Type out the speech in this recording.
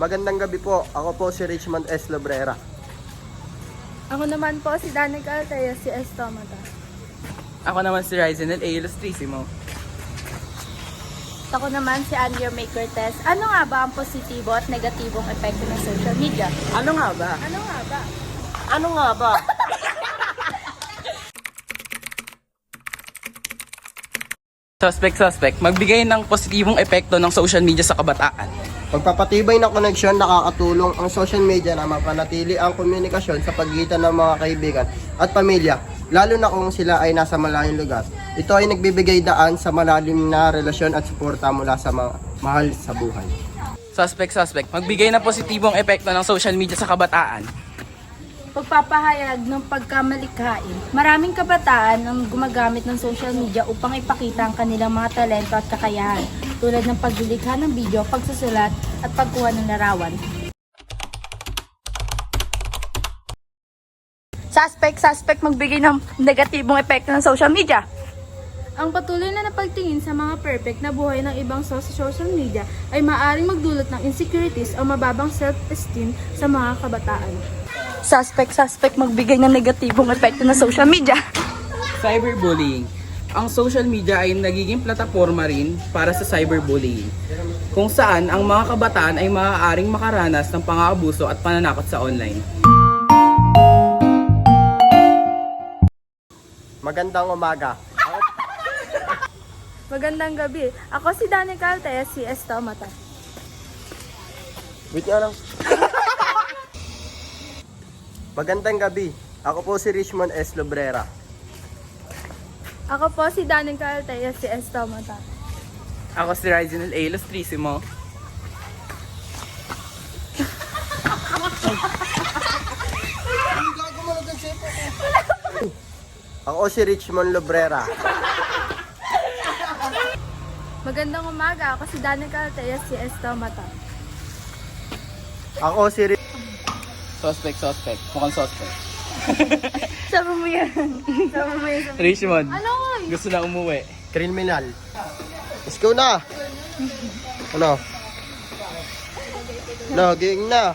Magandang gabi po. Ako po si Richmond S. Lobrera. Ako naman po si Danica Altea, si Estomata. Ako naman si Ryzenel A. Ilustrisimo. Ako naman si Andrea May Cortez. Ano nga ba ang positibo at negatibong epekto ng social media? Ano nga ba? Ano nga ba? Ano nga ba? Suspect. Magbigay ng positibong epekto ng social media sa kabataan. Pagpapatibay ng koneksyon, nakakatulong ang social media na mapanatili ang komunikasyon sa pagitan ng mga kaibigan at pamilya, lalo na kung sila ay nasa malayong lugar. Ito ay nagbibigay daan sa malalim na relasyon at suporta mula sa mga mahal sa buhay. Suspect. Magbigay ng positibong epekto ng social media sa kabataan. Pagpapahayag ng pagkamalikhain. Maraming kabataan ang gumagamit ng social media upang ipakita ang kanilang mga talento at kakayahan, tulad ng paglilikha ng video, pagsusulat, at pagkuha ng larawan. Suspect, magbigay ng negatibong epekto ng social media. Ang patuloy na napagtingin sa mga perfect na buhay ng ibang sa social media ay maaaring magdulot ng insecurities o mababang self-esteem sa mga kabataan. Suspect, magbigay ng negatibong epekto ng social media. Cyberbullying. Ang social media ay nagiging plataforma rin para sa cyberbullying, kung saan ang mga kabataan ay maaaring makaranas ng pang-aabuso at pananakot sa online. Magandang umaga. Magandang gabi. Ako si Danica Altea, si Estomata. Wait nga lang. Magandang gabi. Ako po si Richmond S. Lobrera. Ako po si Danica Altea, si Estomata. Ako si Ryzenel A. Ilustrisimo. Ako si Richmond Lobrera. Magandang umaga. Ako si Danica Altea, si Estomata. Ako si Suspect. Mukhang suspect. Sabi mo yan. Richmond, Ano? gusto na umuwi. Kriminal. Let's go na. Ano? Laging na.